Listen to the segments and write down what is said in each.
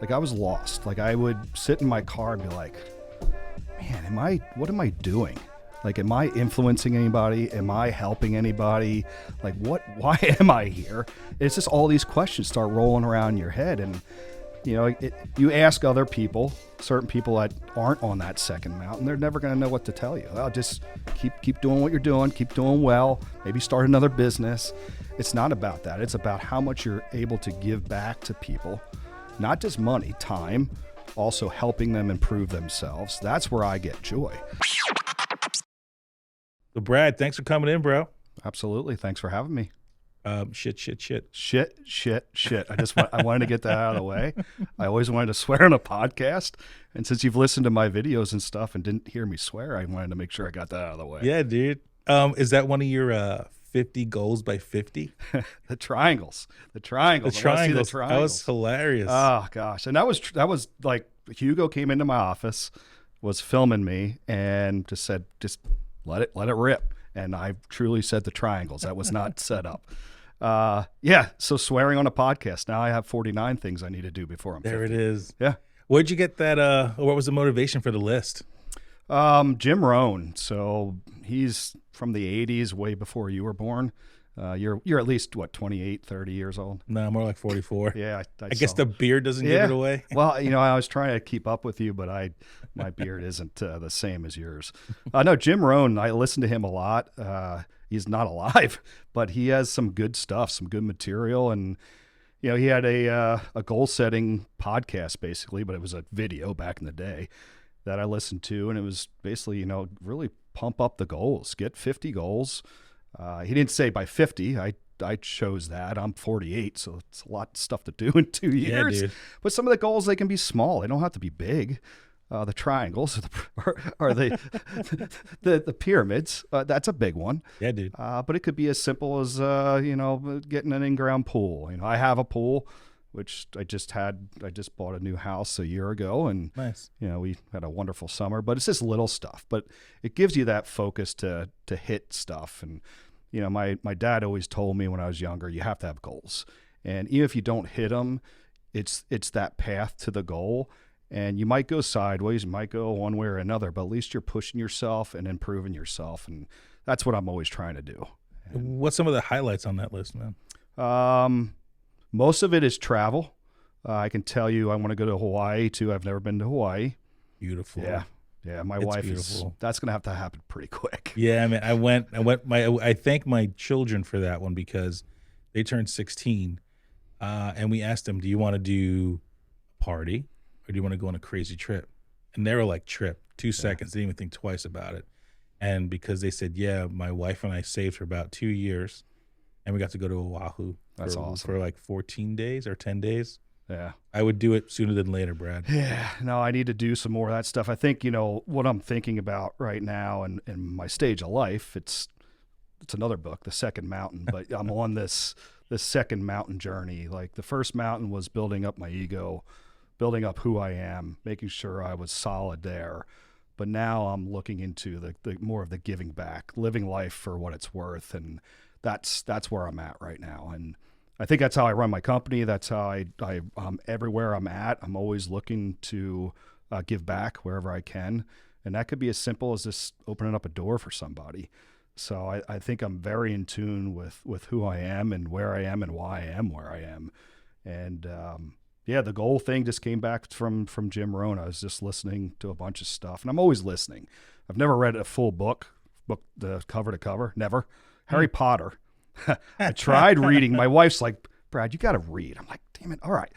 Like I was lost. Like I would sit in my car and be like, man, what am I doing? Like, am I influencing anybody? Am I helping anybody? Like, why am I here? It's just all these questions start rolling around in your head. And, you know, you ask other people, certain people that aren't on that second mountain, they're never going to know what to tell you. I'll just keep doing what you're doing, keep doing well, maybe start another business. It's not about that. It's about how much you're able to give back to people, not just money, time, also helping them improve themselves. That's where I get joy. So Brad, thanks for coming in, bro. Absolutely. Thanks for having me. Shit. I wanted to get that out of the way. I always wanted to swear on a podcast. And since you've listened to my videos and stuff and didn't hear me swear, I wanted to make sure I got that out of the way. Yeah, dude. Is that one of your 50 goals by 50? The triangles. The triangles. That was hilarious. Oh, gosh. And that was like Hugo came into my office, was filming me, and just said, let it rip. And I truly said the triangles. That was not set up. Yeah. So swearing on a podcast. Now I have 49 things I need to do before I'm 50. There it is. Yeah. Where'd you get that? What was the motivation for the list? Jim Rohn. So he's from the 80s, way before you were born. You're at least, 28, 30 years old? No, more like 44. Yeah. I guess the beard doesn't give it away. Well, I was trying to keep up with you, but my beard isn't the same as yours. No, Jim Rohn, I listen to him a lot. He's not alive, but he has some good stuff, some good material. And, he had a goal setting podcast basically, but it was a video back in the day that I listened to. And it was basically, really pump up the goals, get 50 goals. He didn't say by 50. I chose that. I'm 48, so it's a lot of stuff to do in 2 years. Yeah, dude. But some of the goals, they can be small. They don't have to be big. The triangles or the pyramids. That's a big one. Yeah, dude. But it could be as simple as getting an in-ground pool. I have a pool, which I just bought a new house a year ago, and nice. We had a wonderful summer. But it's just little stuff. But it gives you that focus to hit stuff. And my dad always told me when I was younger, you have to have goals, and even if you don't hit them, it's that path to the goal. And you might go sideways, you might go one way or another, but at least you're pushing yourself and improving yourself. And that's what I'm always trying to do. What's some of the highlights on that list, man? Most of it is travel. I can tell you I want to go to Hawaii too. I've never been to Hawaii. Beautiful. Yeah. My wife that's going to have to happen pretty quick. Yeah. I mean, I thank my children for that one because they turned 16. And we asked them, do you want to do a party? Or do you want to go on a crazy trip? And they were like, trip, 2 seconds. Didn't even think twice about it. And because they said, yeah, my wife and I saved for about 2 years, and we got to go to Oahu. That's awesome. For like 14 days or 10 days. Yeah. I would do it sooner than later, Brad. Yeah. No, I need to do some more of that stuff. I think, what I'm thinking about right now and in my stage of life, it's another book, The Second Mountain, but I'm on this second mountain journey. Like the first mountain was building up my ego, building up who I am, making sure I was solid there. But now I'm looking into the more of the giving back, living life for what it's worth. And that's where I'm at right now. And I think that's how I run my company. That's how I'm everywhere I'm at. I'm always looking to give back wherever I can. And that could be as simple as just opening up a door for somebody. So I think I'm very in tune with who I am and where I am and why I am where I am. And, the goal thing just came back from Jim Rohn. I was just listening to a bunch of stuff, and I'm always listening. I've never read a full book the cover to cover, never. Harry Potter. I tried reading. My wife's like, Brad, you got to read. I'm like, damn it. All right.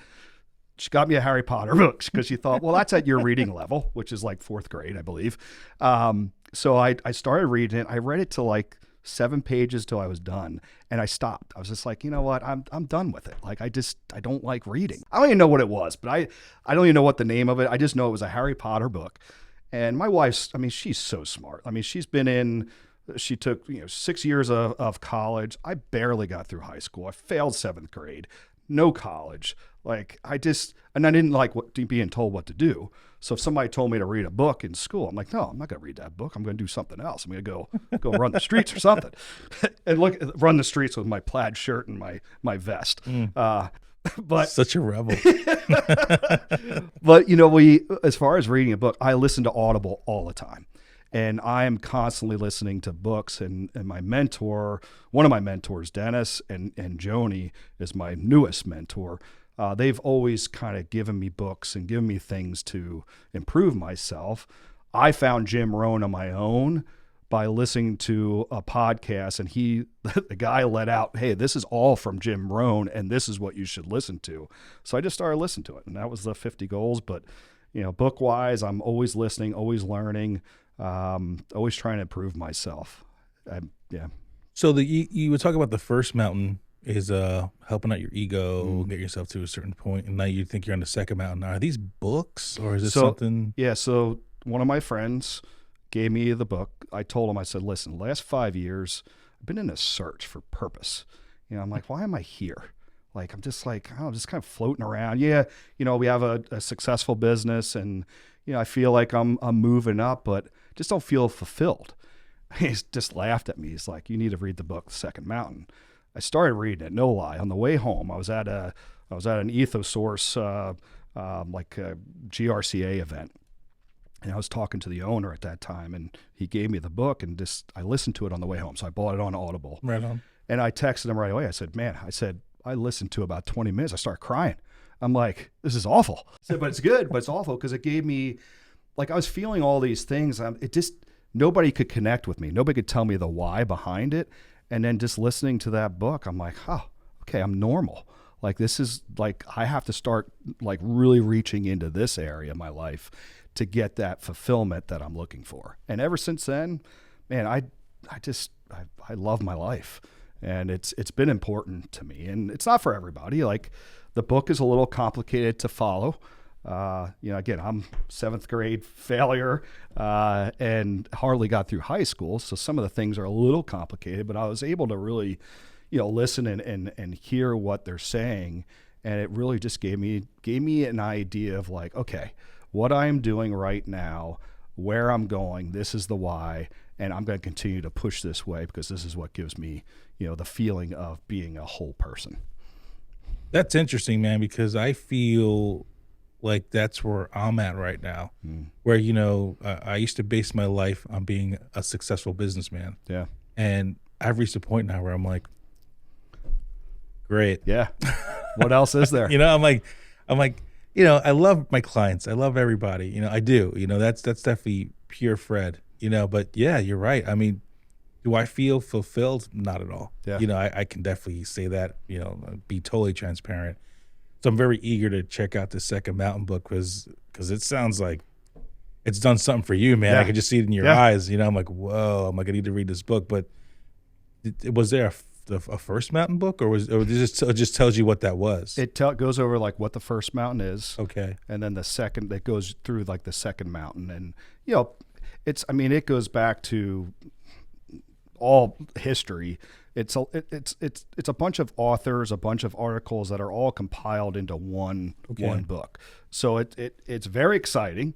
She got me a Harry Potter book because she thought, well, that's at your reading level, which is like 4th grade, I believe. So I started reading it. I read it to like 7 pages till I was done, and I stopped. I was just like, you know what? I'm done with it. Like I don't like reading. I don't even know what it was, but I don't even know what the name of it. I just know it was a Harry Potter book. And my wife's, she's so smart. She took 6 years of college. I barely got through high school. I failed 7th grade. No college. Like I didn't like being told what to do. So if somebody told me to read a book in school, I'm like, no, I'm not going to read that book. I'm going to do something else. I'm going to go run the streets or something, and run the streets with my plaid shirt and my vest. But Such a rebel. but as far as reading a book, I listen to Audible all the time. And I am constantly listening to books, and my mentor, one of my mentors, Dennis, and Joni is my newest mentor. They've always kind of given me books and given me things to improve myself. I found Jim Rohn on my own by listening to a podcast, and the guy let out, hey, this is all from Jim Rohn, and this is what you should listen to. So I just started listening to it, and that was the 50 goals. But, book-wise, I'm always listening, always learning. Always trying to improve myself. Yeah. So you would talk about the first mountain is helping out your ego, get yourself to a certain point, and now you think you're on the second mountain. Are these books, or is this something? Yeah. So one of my friends gave me the book. I told him, I said, listen, the last 5 years, I've been in a search for purpose. I'm like, why am I here? Like, I'm just like, I'm just kind of floating around. Yeah. We have a successful business, and, I feel like I'm moving up, but just don't feel fulfilled. He just laughed at me. He's like, you need to read the book, The Second Mountain. I started reading it, no lie. On the way home, I was at an Ethosource, like a GRCA event. And I was talking to the owner at that time, and he gave me the book, and I listened to it on the way home. So I bought it on Audible. Right on. And I texted him right away. I said, I listened to about 20 minutes. I started crying. I'm like, this is awful. I said, but it's good, but it's awful because it gave me, like, I was feeling all these things. Nobody could connect with me. Nobody could tell me the why behind it. And then just listening to that book, I'm like, oh, okay, I'm normal. Like, this is like, I have to start like really reaching into this area of my life to get that fulfillment that I'm looking for. And ever since then, man, I love my life, and it's been important to me. And it's not for everybody. Like, the book is a little complicated to follow. Again, I'm 7th grade failure and hardly got through high school. So some of the things are a little complicated, but I was able to really, listen and hear what they're saying. And it really just gave me an idea of like, okay, what I'm doing right now, where I'm going, this is the why. And I'm going to continue to push this way because this is what gives me, the feeling of being a whole person. That's interesting, man, because I feel like that's where I'm at right now, where, I used to base my life on being a successful businessman. Yeah. And I've reached a point now where I'm like, great. Yeah. What else is there? I'm like, I love my clients. I love everybody. I do. That's definitely pure Fred, but yeah, you're right. I mean, do I feel fulfilled? Not at all. Yeah. I can definitely say that, be totally transparent. So I'm very eager to check out the Second Mountain book because it sounds like it's done something for you, man. Yeah. I can just see it in your eyes. I'm like, whoa, I'm like, I need to read this book. But was there a first mountain book, or it just tells you what that was? It goes over like what the first mountain is. Okay. And then the second, that goes through like the second mountain. And, it goes back to all history. It's a bunch of authors, a bunch of articles that are all compiled into one book. So it's very exciting.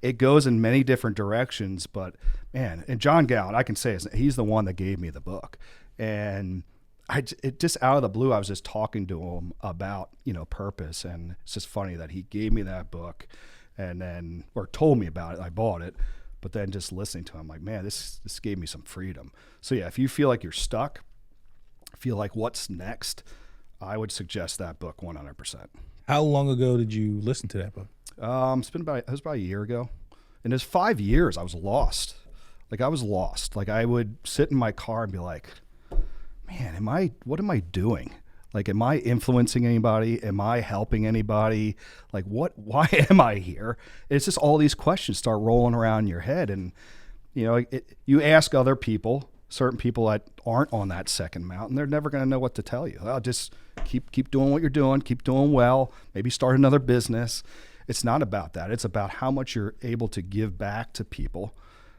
It goes in many different directions, but man, and John Gowan, I can say he's the one that gave me the book. And it just out of the blue, I was just talking to him about, purpose. And it's just funny that he gave me that book or told me about it. I bought it. But then just listening to him, like, man, this gave me some freedom. So yeah, if you feel like you're stuck, feel like what's next, I would suggest that book 100%. How long ago did you listen to that book? It was about a year ago. And it's 5 years I was lost. Like, I was lost. Like, I would sit in my car and be like, man, what am I doing? Like, am I influencing anybody? Am I helping anybody? Like, why am I here? It's just all these questions start rolling around in your head. And, you ask other people, certain people that aren't on that second mountain, they're never going to know what to tell you. I'll just keep doing what you're doing, keep doing well, maybe start another business. It's not about that. It's about how much you're able to give back to people,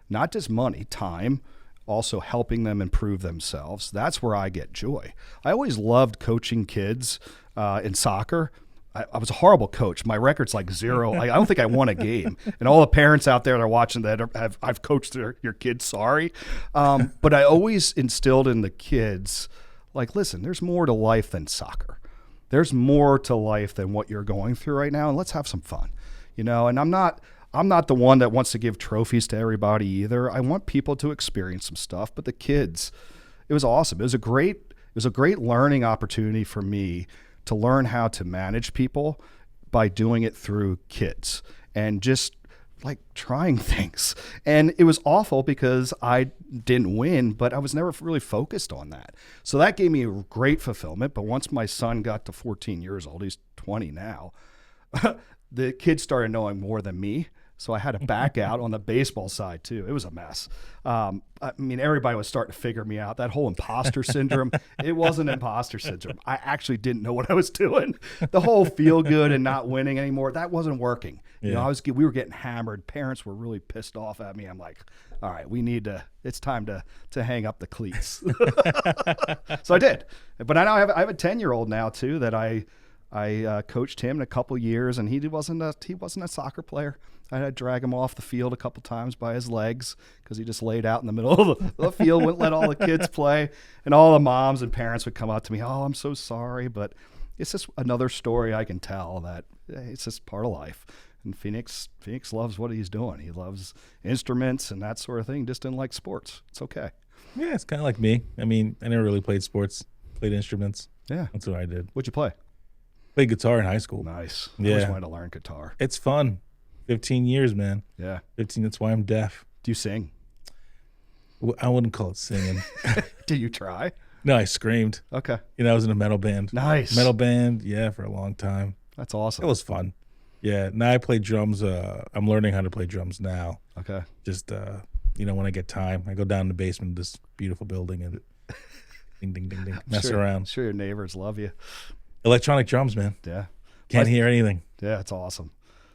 not just money, time, also helping them improve themselves. That's where I get joy. I always loved coaching kids in soccer. I was a horrible coach. My record's like 0. I don't think I won a game. And all the parents out there that are watching that I've coached your kids, sorry. But I always instilled in the kids, like, listen, there's more to life than soccer. there's more to life than what you're going through right now, and let's have some fun, and I'm not the one that wants to give trophies to everybody either. I want people to experience some stuff, but the kids, it was awesome. It was a great learning opportunity for me to learn how to manage people by doing it through kids and just like trying things. And it was awful because I didn't win, but I was never really focused on that. So that gave me a great fulfillment. But once my son got to 14 years old, he's 20 now, the kids started knowing more than me. So I had to back out on the baseball side too. It was a mess. Everybody was starting to figure me out. That whole imposter syndrome, it wasn't imposter syndrome. I actually didn't know what I was doing. The whole feel good and not winning anymore, that wasn't working. Yeah. We were getting hammered. Parents were really pissed off at me. I'm like, all right, it's time to hang up the cleats. So I did. But I have a 10-year-old now too that I coached him in a couple years, and he wasn't a soccer player. I had to drag him off the field a couple times by his legs because he just laid out in the middle of the field, wouldn't let all the kids play. And all the moms and parents would come up to me, oh, I'm so sorry. But it's just another story I can tell that it's just part of life. And Phoenix loves what he's doing. He loves instruments and that sort of thing. Just didn't like sports. It's okay. Yeah, it's kind of like me. I never really played sports, played instruments. Yeah. That's what I did. What'd you play? Played guitar in high school. Nice. Yeah. I always wanted to learn guitar. It's fun. 15 years, man. Yeah. 15, that's why I'm deaf. Do you sing? I wouldn't call it singing. Did you try? No, I screamed. Okay. I was in a metal band. Nice. Metal band, yeah, for a long time. That's awesome. It was fun. Yeah, now I play drums. I'm learning how to play drums now. Okay. Just, when I get time, I go down in the basement of this beautiful building and ding, ding, ding, ding, mess around. I'm sure your neighbors love you. Electronic drums, man. Yeah. Can't hear anything. Yeah, it's awesome.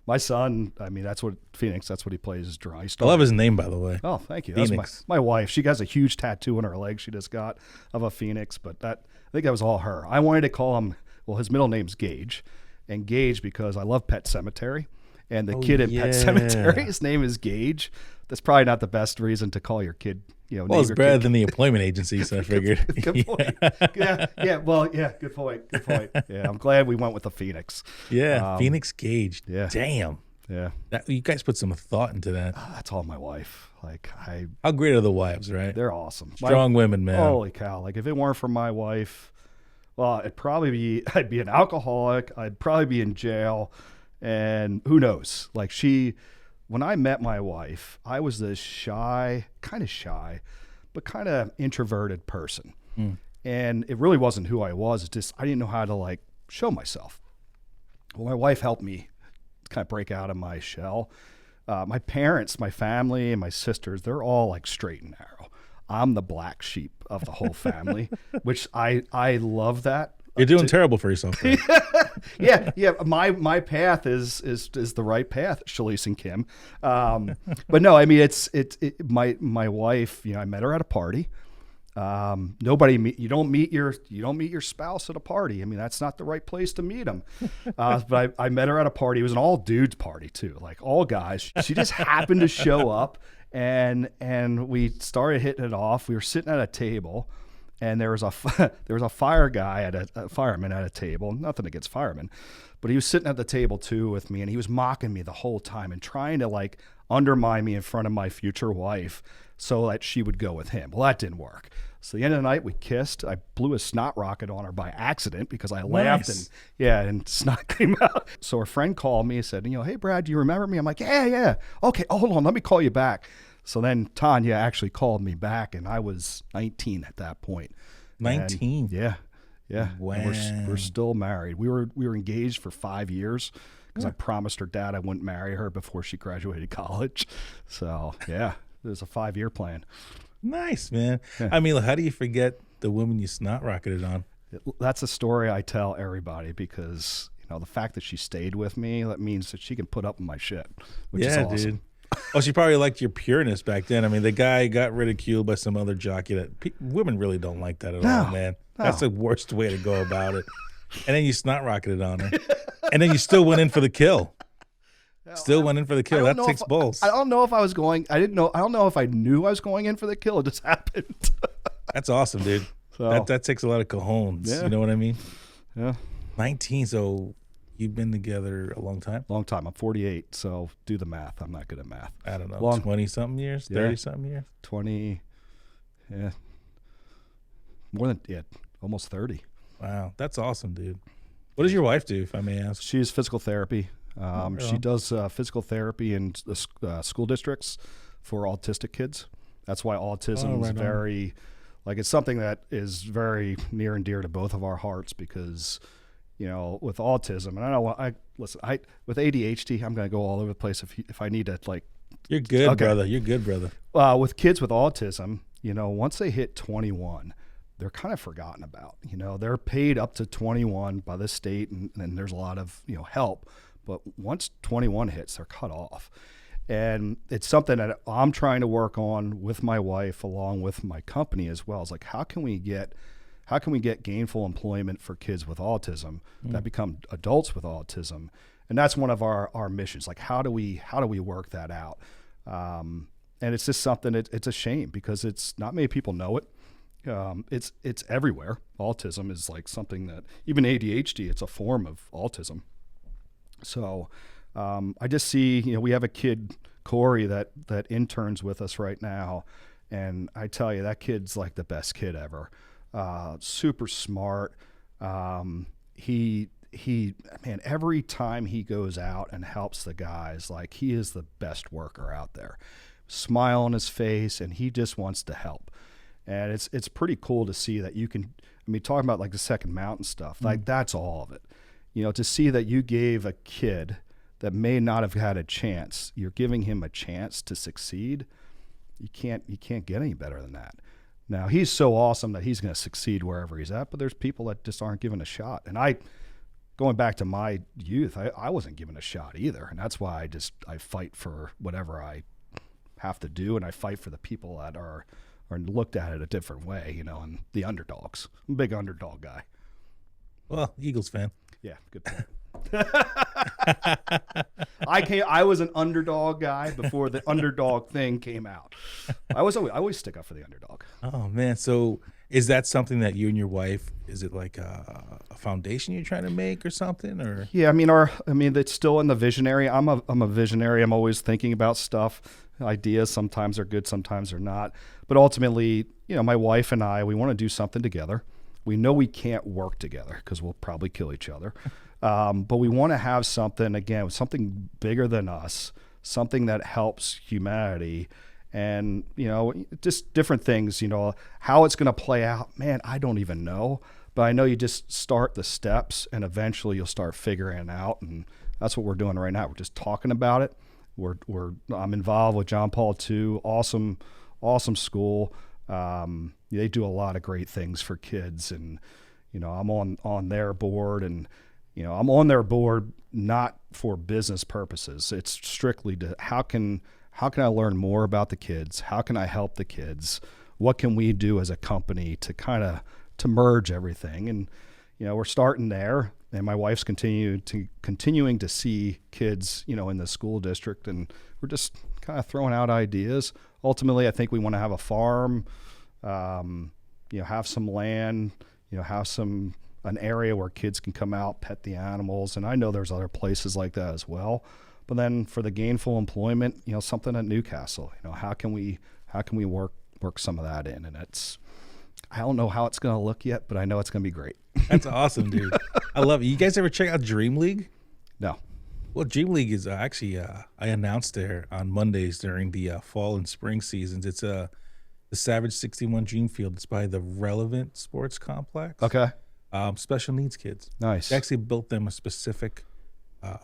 My son, that's what he plays is drum. I love his name, by the way. Oh, thank you. Phoenix. That's my wife. She has a huge tattoo on her leg she just got of a phoenix, but I think that was all her. I wanted to call him, his middle name's Gage, and Gage because I love Pet Sematary, and the kid in Pet Sematary, his name is Gage. That's probably not the best reason to call your kid. Well, it's better than the employment agency, so I figured. Good point. Yeah. Well, yeah. Good point. Yeah, I'm glad we went with the Phoenix. Yeah, Phoenix Gage. Yeah. Damn. Yeah. You guys put some thought into that. That's all my wife. How great are the wives, right? They're awesome. Strong women, man. Holy cow! If it weren't for my wife, well, I'd be an alcoholic. I'd probably be in jail, and who knows? When I met my wife, I was this shy, but kind of introverted person. And it really wasn't who I was. It's just I didn't know how to show myself. Well, my wife helped me kind of break out of my shell. My parents, my family, and my sisters, they're all straight and narrow. I'm the black sheep of the whole family, which I love that. You're doing terrible for yourself. Yeah. My path is the right path, Shalice and Kim. But no, my wife. I met her at a party. You don't meet your spouse at a party. That's not the right place to meet them. But I met her at a party. It was an all dudes party too, all guys. She just happened to show up, and we started hitting it off. We were sitting at a table. And there was a fireman at a table. Nothing against firemen, but he was sitting at the table too with me, and he was mocking me the whole time and trying to undermine me in front of my future wife so that she would go with him. Well, that didn't work. So the end of the night we kissed. I blew a snot rocket on her by accident because I laughed and snot came out. So her friend called me and said, hey Brad, do you remember me? I'm like, yeah. Okay, hold on, let me call you back. So then Tanya actually called me back, and I was 19 at that point. 19? Yeah. Wow. And we're still married. We were engaged for 5 years because I promised her dad I wouldn't marry her before she graduated college. So, yeah, it was a 5-year plan. Nice, man. Yeah. How do you forget the woman you snot rocketed on? That's a story I tell everybody because, the fact that she stayed with me, that means that she can put up with my shit, which is awesome. Dude. Oh, she probably liked your pureness back then. The guy got ridiculed by some other jockey. Women really don't like that at all, man. No. That's the worst way to go about it. And then you snot rocketed on her. And then you still went in for the kill. Went in for the kill. That takes balls. I don't know if I was going. I didn't know. I don't know if I knew I was going in for the kill. It just happened. That's awesome, dude. So, that takes a lot of cojones. Yeah. You know what I mean? Yeah. 19. So you've been together a long time? Long time. I'm 48, so do the math. I'm not good at math. I don't know, Long 20-something years, Yeah. 30-something years? 20, yeah, more than almost 30. Wow, that's awesome, dude. What does your wife do, if I may ask? She's physical therapy. right She on. does physical therapy in the school districts for autistic kids. That's why autism is right on. very, like, it's something that is very near and dear to both of our hearts because, with autism, and I know with ADHD, I'm going to go all over the place if I need to, like, You're good, Okay. brother. You're good, brother. with kids with autism, once they hit 21, they're kind of forgotten about. They're paid up to 21 by the state, and there's a lot of help. But once 21 hits, they're cut off, and it's something that I'm trying to work on with my wife, along with my company as well. It's like how can we get gainful employment for kids with autism that become adults with autism, and that's one of our missions. Like how do we work that out? And it's just something. It's a shame because it's not many people know it. It's everywhere. Autism is like something that even ADHD, it's a form of autism. So I just see, we have a kid, Corey, that interns with us right now. And I tell you, that kid's like the best kid ever. Super smart. Man, every time he goes out and helps the guys, like he is the best worker out there. Smile on his face, and he just wants to help. And it's pretty cool to see that you can, talking about like the Second Mountain stuff, like that's all of it. To see that you gave a kid that may not have had a chance, you're giving him a chance to succeed. You can't get any better than that. Now, he's so awesome that he's going to succeed wherever he's at, but there's people that just aren't given a shot. And going back to my youth, I wasn't given a shot either. And that's why I fight for whatever I have to do, and I fight for the people that are looked at it a different way, and the underdogs. I'm a big underdog guy. Well, Eagles fan. Yeah, good point. I was an underdog guy before the underdog thing came out. I always stick up for the underdog. Oh man, so is that something that you and your wife? Is it like a foundation you're trying to make or something? Or Yeah, it's still in the visionary. I'm a visionary. I'm always thinking about stuff. Ideas sometimes are good, sometimes are not. But ultimately, my wife and I, we want to do something together. We know we can't work together because we'll probably kill each other. But we want to have something, again, something bigger than us, something that helps humanity. And, just different things, how it's going to play out, man, I don't even know. But I know you just start the steps and eventually you'll start figuring it out. And that's what we're doing right now. We're just talking about it. I'm involved with John Paul II, awesome school. They do a lot of great things for kids, and I'm on their board, and I'm on their board not for business purposes. It's strictly to how can I learn more about the kids? How can I help the kids? What can we do as a company to merge everything? And we're starting there, and my wife's continuing to see kids in the school district, and we're just kind of throwing out ideas. Ultimately, I think we want to have a farm, have some land, have an area where kids can come out, pet the animals. And I know there's other places like that as well. But then for the gainful employment, something at Newcastle, how can we work some of that in? And I don't know how it's going to look yet, but I know it's going to be great. That's awesome, dude. I love it. You guys ever check out Dream League? No. Well, Dream League is actually, I announced there on Mondays during the fall and spring seasons. It's the Savage 61 Dream Field. It's by the Relevant Sports Complex. Okay. Special needs kids. Nice. They actually built them a specific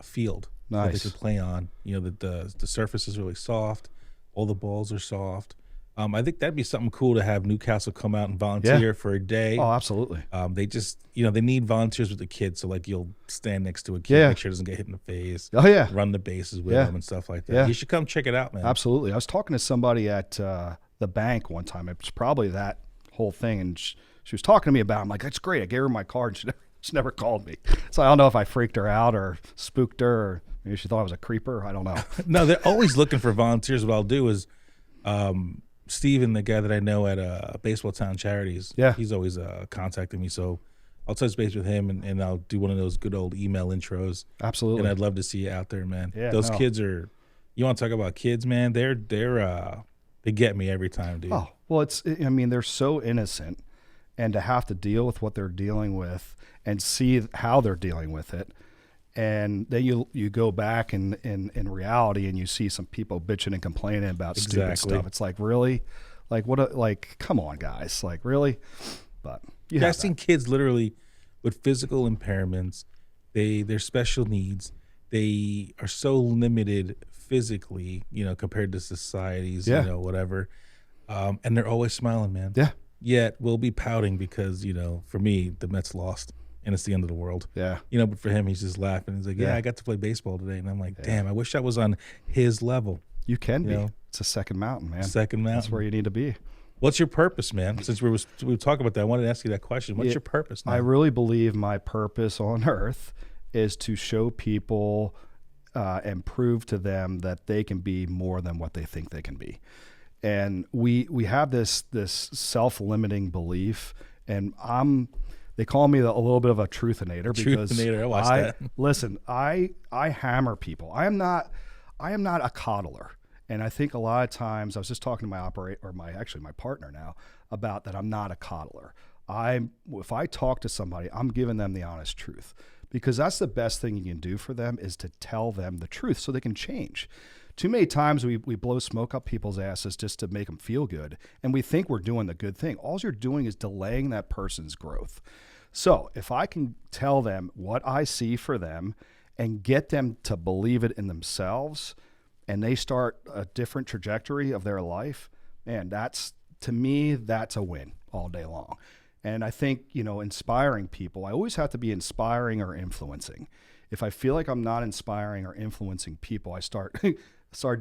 field that they Nice. could play on. The surface is really soft. All the balls are soft. I think that'd be something cool to have Newcastle come out and volunteer for a day. Oh, absolutely. They just, they need volunteers with the kids. So like you'll stand next to a kid, Yeah. make sure it doesn't get hit in the face. Oh, yeah. Run the bases with Yeah. them and stuff like that. Yeah. You should come check it out, man. Absolutely. I was talking to somebody at the bank one time. It was probably that whole thing. And she was talking to me about it. I'm like, that's great. I gave her my card. She never called me. So I don't know if I freaked her out or spooked her, or maybe she thought I was a creeper. I don't know. No, they're always looking for volunteers. What I'll do is Steven, the guy that I know at Baseball Town Charities, Yeah. he's always contacting me. So I'll touch base with him and I'll do one of those good old email intros. Absolutely. And I'd love to see you out there, man. Yeah, Those no. kids are, you want to talk about kids, man? They get me every time, dude. Oh, well, I mean, they're so innocent, and to have to deal with what they're dealing with and see how they're dealing with it. And then you go back in reality and you see some people bitching and complaining about stupid stuff. It's like, really? Like, come on, guys. Like, really? But I've seen kids literally with physical impairments. They're special needs. They are so limited physically, compared to societies, whatever. And they're always smiling, man. Yeah. Yet we'll be pouting because, for me, the Mets lost and it's the end of the world. Yeah. But for him, he's just laughing. He's like, yeah, I got to play baseball today. And I'm like, damn, I wish I was on his level. You can be. It's a second mountain, man. Second mountain. That's where you need to be. What's your purpose, man? Since we were talking about that, I wanted to ask you that question. What's your purpose now? I really believe my purpose on earth is to show people and prove to them that they can be more than what they think they can be. And we have this self-limiting belief, and they call me a little bit of a truthinator because I watched that. Listen, I hammer people. I am not a coddler. And I think a lot of times, I was just talking to my partner now about that. I'm not a coddler. If I talk to somebody, I'm giving them the honest truth, because that's the best thing you can do for them, is to tell them the truth so they can change. Too many times we blow smoke up people's asses just to make them feel good, and we think we're doing the good thing. All you're doing is delaying that person's growth. So if I can tell them what I see for them and get them to believe it in themselves, and they start a different trajectory of their life, man, to me, that's a win all day long. And I think, inspiring people, I always have to be inspiring or influencing. If I feel like I'm not inspiring or influencing people, I start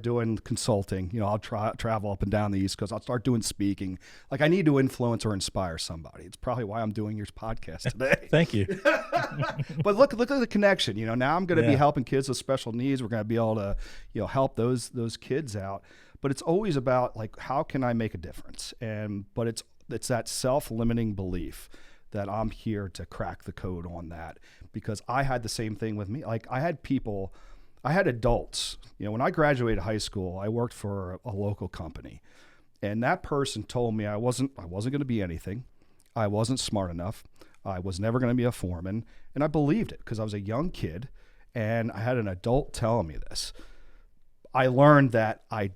doing consulting. I'll travel up and down the East Coast. I'll start doing speaking. Like, I need to influence or inspire somebody. It's probably why I'm doing your podcast today. Thank you. But look at the connection. Now I'm going to be helping kids with special needs. We're going to be able to, help those kids out. But it's always about, like, how can I make a difference? But it's that self-limiting belief that I'm here to crack the code on that, because I had the same thing with me. Like, I had adults, when I graduated high school, I worked for a local company, and that person told me I wasn't going to be anything. I wasn't smart enough. I was never going to be a foreman. And I believed it because I was a young kid, and I had an adult telling me this. I learned that I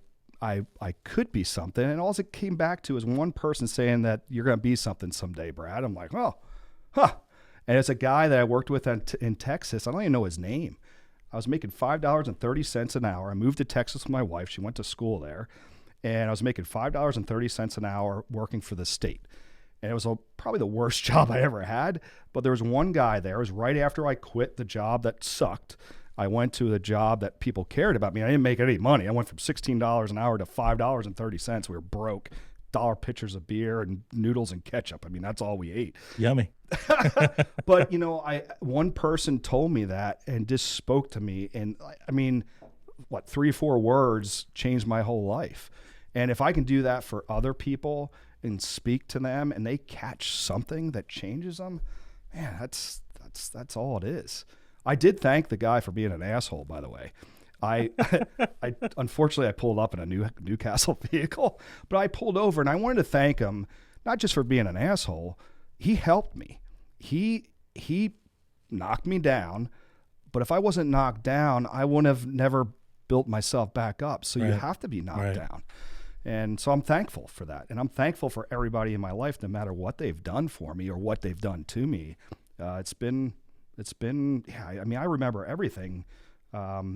could be something, and all it came back to is one person saying that you're going to be something someday, Brad. I'm like, oh, huh. And it's a guy that I worked with in Texas. I don't even know his name. I was making $5.30 an hour. I moved to Texas with my wife. She went to school there. And I was making $5.30 an hour working for the state. And it was probably the worst job I ever had. But there was one guy there. It was right after I quit the job that sucked. I went to the job that people cared about me. I didn't make any money. I went from $16 an hour to $5.30. We were broke. $1 pitchers of beer and noodles and ketchup. I mean, that's all we ate. Yummy. But, one person told me that and just spoke to me. And I mean, 3 or 4 words changed my whole life. And if I can do that for other people and speak to them and they catch something that changes them, man, that's all it is. I did thank the guy for being an asshole, by the way. I unfortunately I pulled up in a Newcastle vehicle, but I pulled over and I wanted to thank him, not just for being an asshole. He helped me. He knocked me down, but if I wasn't knocked down, I wouldn't have never built myself back up. So you have to be knocked down. And so I'm thankful for that. And I'm thankful for everybody in my life, no matter what they've done for me or what they've done to me. It's been, I mean, I remember everything.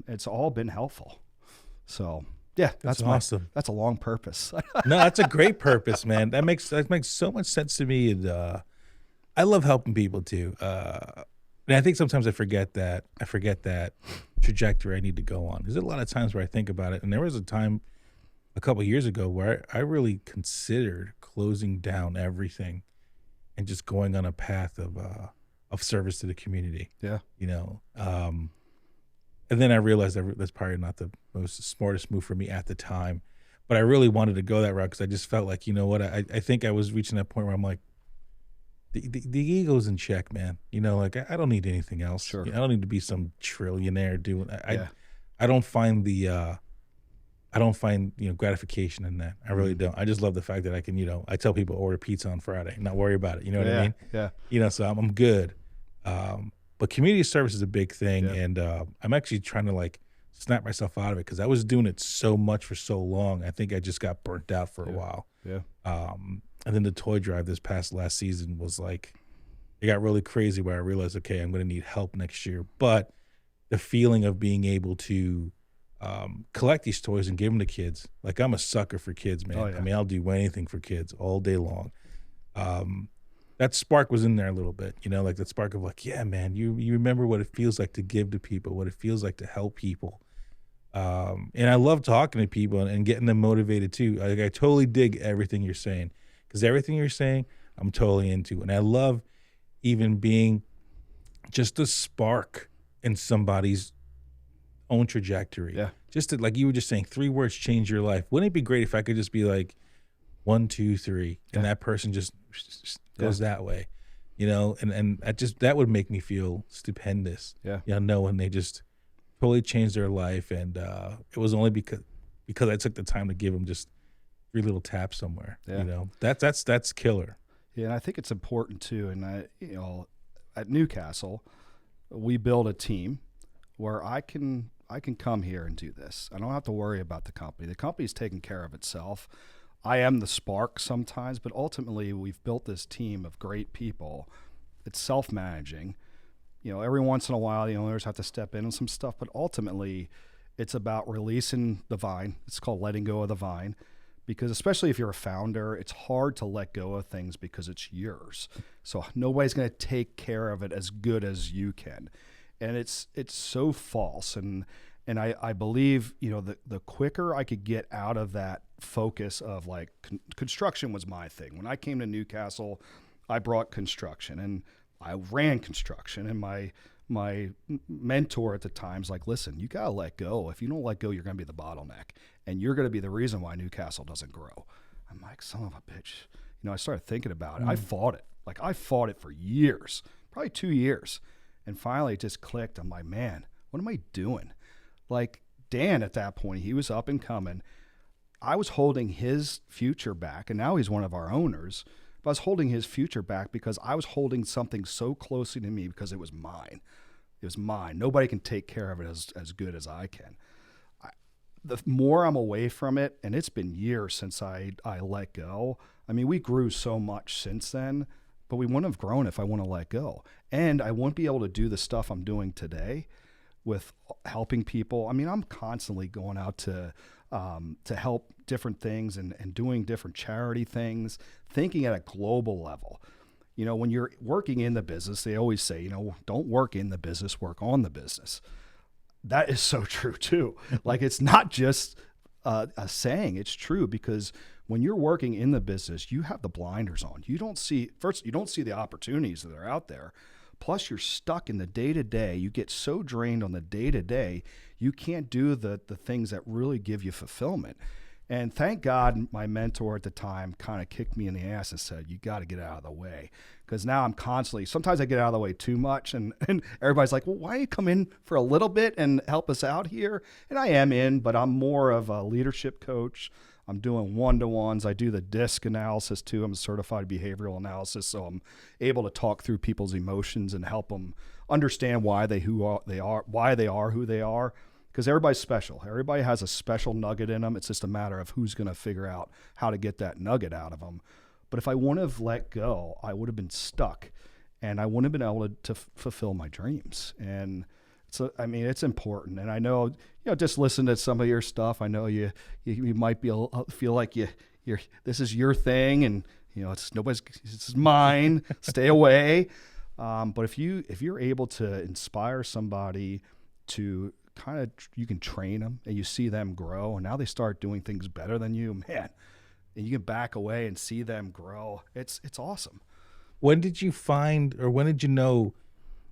It's all been helpful. So yeah, that's awesome. That's a long purpose. No, that's a great purpose, man. That makes so much sense to me. And I love helping people too. And I think sometimes I forget that trajectory I need to go on. There's a lot of times where I think about it. And there was a time a couple of years ago where I really considered closing down everything and just going on a path of service to the community. Yeah. And then I realized that's probably not the smartest move for me at the time. But I really wanted to go that route because I just felt like, you know what, I think I was reaching that point where I'm like, the ego's in check, man. You know, like I don't need anything else. Sure. I don't need to be some trillionaire doing. Yeah. I don't find I don't find gratification in that. I really don't. I just love the fact that I can I tell people order pizza on Friday, not worry about it. You know what I mean? Yeah. So I'm good. But community service is a big thing, Yeah. and I'm actually trying to like snap myself out of it because I was doing it so much for so long. I think I just got burnt out for a while. Yeah. And then the toy drive this last season was like, it got really crazy where I realized, okay, I'm going to need help next year. But the feeling of being able to collect these toys and give them to kids, like I'm a sucker for kids, man. Oh, yeah. I mean, I'll do anything for kids all day long. That spark was in there a little bit, like that spark of like, yeah, man, you remember what it feels like to give to people, what it feels like to help people. And I love talking to people and getting them motivated too. I totally dig everything you're saying because everything you're saying, I'm totally into. And I love even being just a spark in somebody's own trajectory. Yeah. Just to, like you were just saying, 3 words change your life. Wouldn't it be great if I could just be like 1, 2, 3, and that person just goes that way, and that would make me feel stupendous. Yeah. Knowing they just totally changed their life, and it was only because I took the time to give them just 3 little taps somewhere. Yeah. That's killer. Yeah, and I think it's important too. And at Newcastle, we build a team where I can come here and do this. I don't have to worry about the company. The company's taking care of itself. I am the spark sometimes, but ultimately we've built this team of great people. It's self-managing. Every once in a while the owners have to step in on some stuff, but ultimately it's about releasing the vine. It's called letting go of the vine, because especially if you're a founder, it's hard to let go of things because it's yours. So nobody's going to take care of it as good as you can. And it's so false. And I believe, the quicker I could get out of that focus of like construction was my thing. When I came to Newcastle, I brought construction and I ran construction, and my mentor at the time's like, listen, you got to let go. If you don't let go, you're going to be the bottleneck, and you're going to be the reason why Newcastle doesn't grow. I'm like, son of a bitch. I started thinking about it. I fought it. Like I fought it for years, probably 2 years. And finally it just clicked. I'm like, man, what am I doing? Like Dan at that point, he was up and coming. I was holding his future back, and now he's one of our owners. But I was holding his future back because I was holding something so closely to me because it was mine. It was mine. Nobody can take care of it as good as I can. The more I'm away from it, and it's been years since I let go. I mean, we grew so much since then, but we wouldn't have grown if I wouldn't have let go. And I wouldn't be able to do the stuff I'm doing today with helping people. I mean, I'm constantly going out to help different things and doing different charity things, thinking at a global level. When you're working in the business, they always say, don't work in the business, work on the business. That is so true too. Like it's not just a saying, it's true, because when you're working in the business, you have the blinders on. You don't see the opportunities that are out there. Plus you're stuck in the day-to-day. You get so drained on the day-to-day, you can't do the things that really give you fulfillment. And thank God my mentor at the time kind of kicked me in the ass and said, you got to get out of the way. Because now I'm constantly, sometimes I get out of the way too much, and everybody's like, well, why don't you come in for a little bit and help us out here? And I am in, but I'm more of a leadership coach. I'm doing one-to-ones. I do the DISC analysis too. I'm a certified behavioral analysis, so I'm able to talk through people's emotions and help them understand why they are who they are. Because everybody's special. Everybody has a special nugget in them. It's just a matter of who's going to figure out how to get that nugget out of them. But if I wouldn't have let go, I would have been stuck, and I wouldn't have been able to fulfill my dreams. And it's important. And I know, just listen to some of your stuff. I know you might feel like you're this is your thing, and it's mine. Stay away. But if you're able to inspire somebody to you can train them and you see them grow, and now they start doing things better than you, man, and you can back away and see them grow. It's awesome. When did you find, or when did you know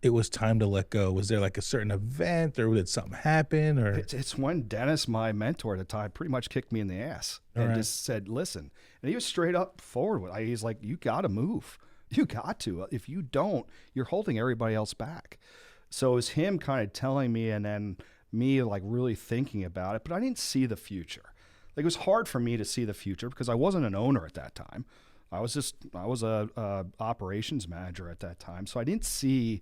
it was time to let go? Was there like a certain event, or did something happen? Or it's when Dennis, my mentor at the time, pretty much kicked me in the ass and just said, listen. And he was straight up forward with it. He's like, you got to move, You got to. If you don't, you're holding everybody else back. So it was him kind of telling me, and then me like really thinking about it, but I didn't see the future. Like, it was hard for me to see the future because I wasn't an owner at that time. I was a operations manager at that time. So I didn't see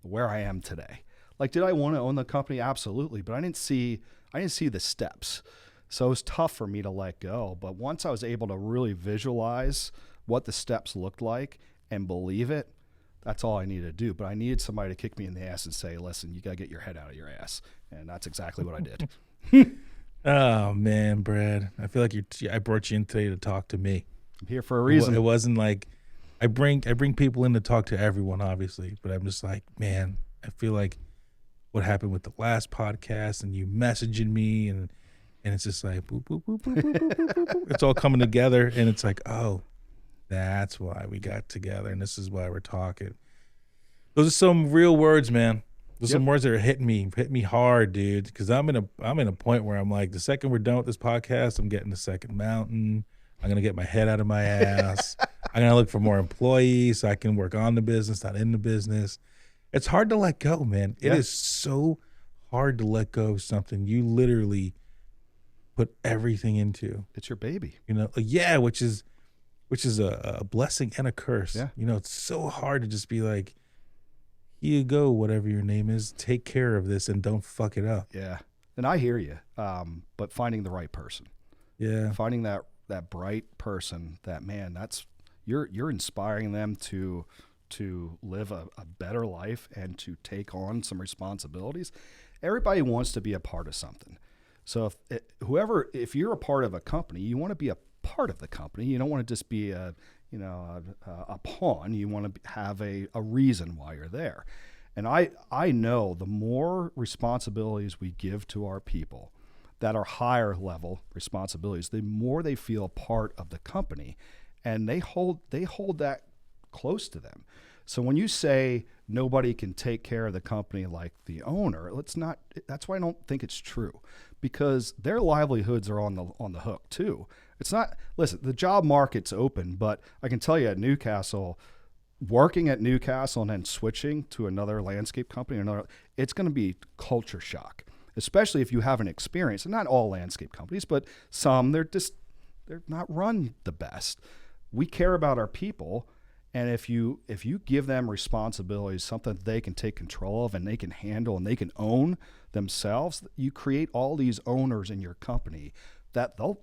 where I am today. Like, did I want to own the company? Absolutely. But I didn't see the steps. So it was tough for me to let go. But once I was able to really visualize what the steps looked like and believe it, that's all I needed to do. But I needed somebody to kick me in the ass and say, listen, you got to get your head out of your ass. And that's exactly what I did. Oh man, Brad, I feel like I brought you in today to talk to me. I'm here for a reason. It wasn't like I bring people in to talk to everyone, obviously, but I'm just like, man, I feel like what happened with the last podcast and you messaging me and it's just like boop, boop, boop, boop, boop, boop, boop, boop. It's all coming together, and it's like, oh, that's why we got together, and this is why we're talking. Those are some real words, man. Those are some words that are hitting me hard, dude. Because I'm in a point where I'm like, the second we're done with this podcast, I'm getting the second mountain. I'm gonna get my head out of my ass. I'm gonna look for more employees so I can work on the business, not in the business. It's hard to let go, man. It is so hard to let go of something you literally put everything into. It's your baby. You know, yeah, which is a blessing and a curse. Yeah. You know, it's so hard to just be like, here you go, whatever your name is, take care of this and don't fuck it up. Yeah. And I hear you. But finding the right person. Yeah. Finding that bright person, that man, that's you're inspiring them to live a better life and to take on some responsibilities. Everybody wants to be a part of something. So if you're a part of a company, you want to be a part of the company. You don't want to just be a pawn. You want to have a reason why you're there. And I know the more responsibilities we give to our people that are higher level responsibilities, the more they feel a part of the company, and they hold that close to them. So when you say nobody can take care of the company like the owner, that's why I don't think it's true, because their livelihoods are on the hook too. It's not, listen, the job market's open, but I can tell you at Newcastle, working at Newcastle and then switching to another landscape company, it's going to be culture shock, especially if you haven't experienced, and not all landscape companies, but some, they're not run the best. We care about our people. And if you give them responsibilities, something that they can take control of and they can handle and they can own themselves, you create all these owners in your company that they'll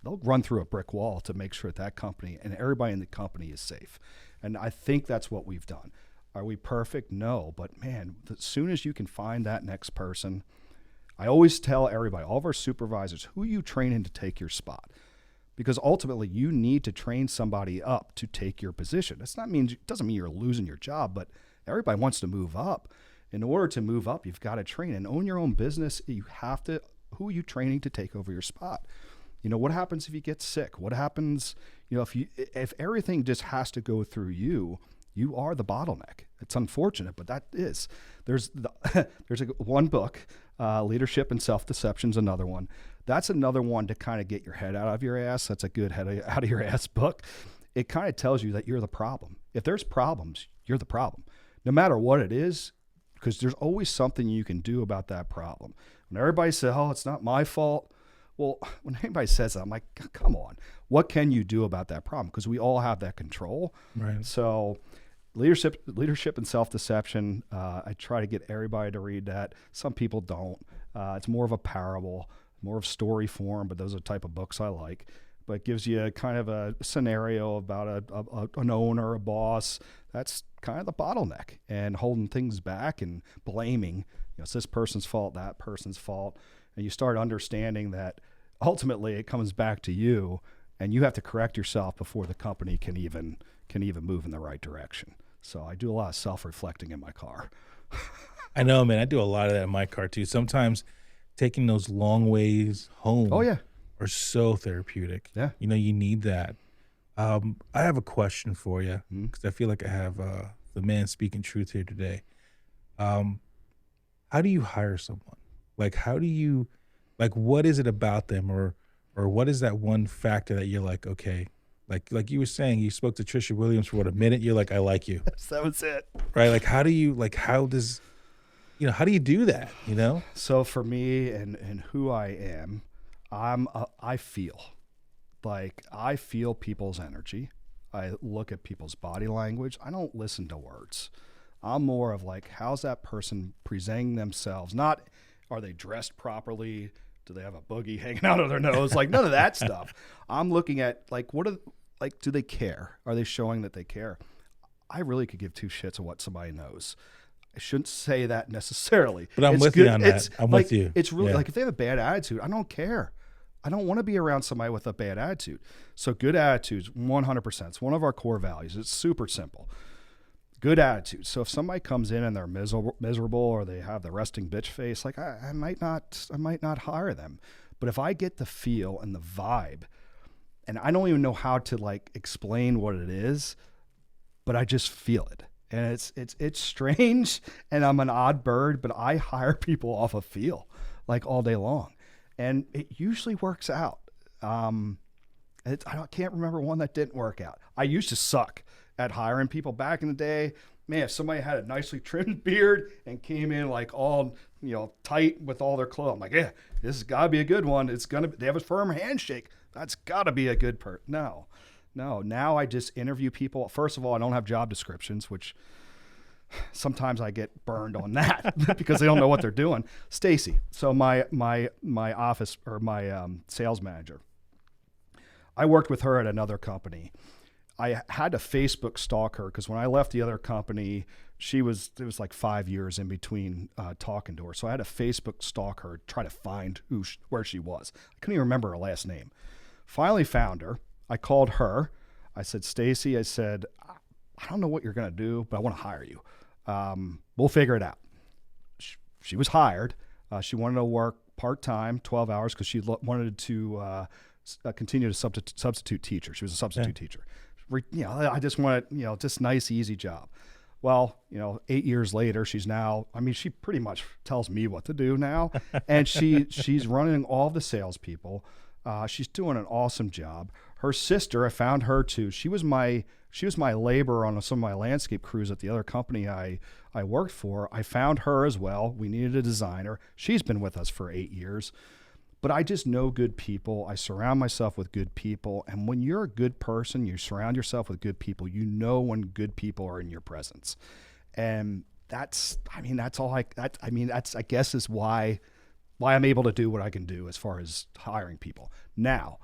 run through a brick wall to make sure that company and everybody in the company is safe. And I think that's what we've done. Are we perfect? No. But man, as soon as you can find that next person, I always tell everybody, all of our supervisors, who you training to take your spot. Because ultimately, you need to train somebody up to take your position. It doesn't mean you're losing your job, but everybody wants to move up. In order to move up, you've got to train and own your own business. You have to. Who are you training to take over your spot? You know, what happens if you get sick? What happens, if everything just has to go through you? You are the bottleneck. It's unfortunate, but that is. There's one book, Leadership and Self-Deception is another one. That's another one to kind of get your head out of your ass. That's a good head out of your ass book. It kind of tells you that you're the problem. If there's problems, you're the problem. No matter what it is, because there's always something you can do about that problem. When everybody says, oh, it's not my fault. Well, when anybody says that, I'm like, come on. What can you do about that problem? Because we all have that control. Right. So Leadership and Self-Deception, I try to get everybody to read that. Some people don't. It's more of a parable, more of story form, but those are the type of books I like. But it gives you a kind of a scenario about an owner, a boss. That's kind of the bottleneck, and holding things back and blaming. It's this person's fault, that person's fault. And you start understanding that ultimately it comes back to you, and you have to correct yourself before the company can even move in the right direction. So I do a lot of self-reflecting in my car. I know, man. I do a lot of that in my car too. Sometimes taking those long ways home are so therapeutic. Yeah. You need that. I have a question for you, because I feel like I have the man speaking truth here today. How do you hire someone? Like, what is it about them, or what is that one factor that you're like, okay, Like you were saying, you spoke to Trisha Williams for what, a minute. You're like, I like you, That was it. right? Like, how do you how do you do that? So for me and who I am, I feel like I feel people's energy. I look at people's body language. I don't listen to words. I'm more of like, how's that person presenting themselves? Not, are they dressed properly? Do they have a boogie hanging out of their nose? Like, none of that stuff. I'm looking at like, do they care? Are they showing that they care? I really could give two shits of what somebody knows. I shouldn't say that necessarily. But I'm with you on that. I'm with you. It's really like, if they have a bad attitude, I don't care. I don't want to be around somebody with a bad attitude. So good attitudes, 100%. It's one of our core values. It's super simple. Good attitude. So if somebody comes in and they're miserable or they have the resting bitch face, like I might not hire them. But if I get the feel and the vibe, and I don't even know how to like explain what it is, but I just feel it. And it's strange, and I'm an odd bird, but I hire people off of feel like all day long. And it usually works out. I can't remember one that didn't work out. I used to suck at hiring people back in the day. Man, if somebody had a nicely trimmed beard and came in like all, tight with all their clothes, I'm like, yeah, this has got to be a good one. They have a firm handshake. That's got to be a good person. No. Now I just interview people. First of all, I don't have job descriptions, which sometimes I get burned on that because they don't know what they're doing. Stacy, so my office or my sales manager, I worked with her at another company. I had to Facebook stalk her because when I left the other company, it was like 5 years in between talking to her. So I had to Facebook stalk her, try to find where she was. I couldn't even remember her last name. Finally found her. I called her. I said, Stacy, I said, I don't know what you're going to do, but I want to hire you. We'll figure it out. She was hired. She wanted to work part-time, 12 hours, because she wanted to continue to substitute teacher. She was a substitute teacher. I just wanted, just nice, easy job. Well, 8 years later, she's now, she pretty much tells me what to do now. And she's running all the salespeople. She's doing an awesome job. Her sister, I found her too. She was my laborer on some of my landscape crews at the other company I worked for. I found her as well. We needed a designer. She's been with us for 8 years. But I just know good people. I surround myself with good people. And when you're a good person, you surround yourself with good people, you know when good people are in your presence. And that's all I guess is why I'm able to do what I can do as far as hiring people. Now,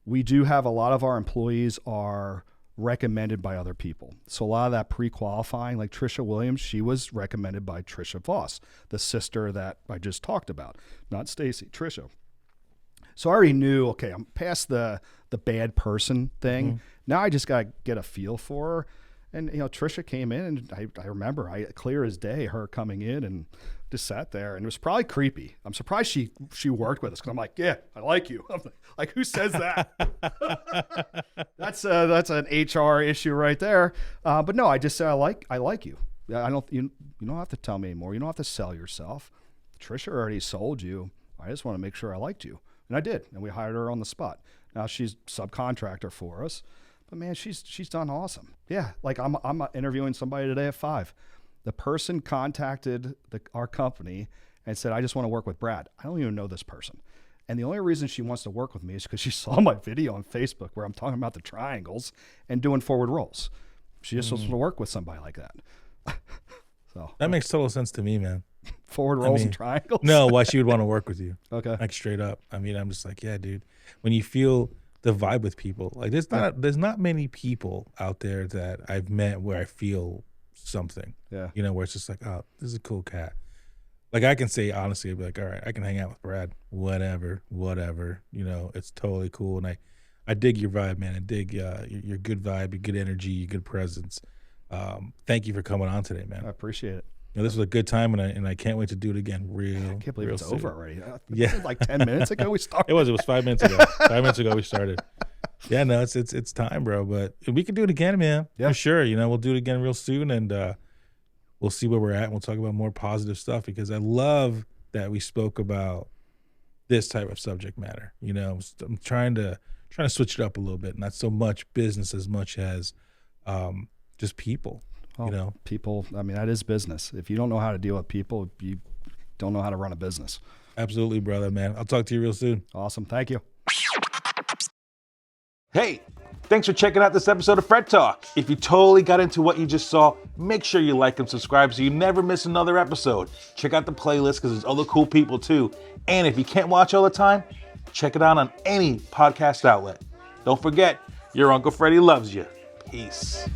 we do have a lot of our employees are recommended by other people. So a lot of that pre-qualifying, like Trisha Williams, she was recommended by Trisha Voss, the sister that I just talked about, not Stacy, Trisha. So I already knew, okay, I'm past the bad person thing. Mm-hmm. Now I just got to get a feel for her. And, Trisha came in, and I remember, clear as day, her coming in and just sat there, and it was probably creepy. I'm surprised she worked with us, because I'm like, yeah, I like you. I'm like, who says that? That's an HR issue right there. But no, I just said, I like you. You don't have to tell me anymore. You don't have to sell yourself. Trisha already sold you. I just want to make sure I liked you. And I did, and we hired her on the spot. Now she's subcontractor for us. But man, she's done awesome. Yeah, like I'm interviewing somebody today at 5. The person contacted our company and said, I just want to work with Brad. I don't even know this person. And the only reason she wants to work with me is because she saw my video on Facebook where I'm talking about the triangles and doing forward rolls. She just wants to work with somebody like that. So that makes total sense to me, man. Forward rolls and triangles? No, why she would want to work with you. Okay. Like straight up. I'm just like, yeah, dude. When you feel the vibe with people, like there's not many people out there that I've met where I feel something. Yeah. Where it's just like, oh, this is a cool cat. Like I can say honestly, I'd be like, all right, I can hang out with Brad. Whatever. It's totally cool. And I dig your vibe, man. I dig your good vibe, your good energy, your good presence. Thank you for coming on today, man. I appreciate it. This was a good time, and I can't wait to do it again. I can't believe it's soon. Over already. Yeah, like 10 minutes ago we started. It was 5 minutes ago. 5 minutes ago we started. Yeah, no, it's time, bro. But we can do it again, man. Yeah. For sure. We'll do it again real soon, and we'll see where we're at, and we'll talk about more positive stuff, because I love that we spoke about this type of subject matter. I'm trying to trying to switch it up a little bit, not so much business as much as just people. Well, people, I mean, that is business. If you don't know how to deal with people, you don't know how to run a business. Absolutely, brother, man. I'll talk to you real soon. Awesome. Thank you. Hey, thanks for checking out this episode of Fred Talk. If you totally got into what you just saw, make sure you like and subscribe so you never miss another episode. Check out the playlist because there's other cool people too. And if you can't watch all the time, check it out on any podcast outlet. Don't forget, your Uncle Freddie loves you. Peace.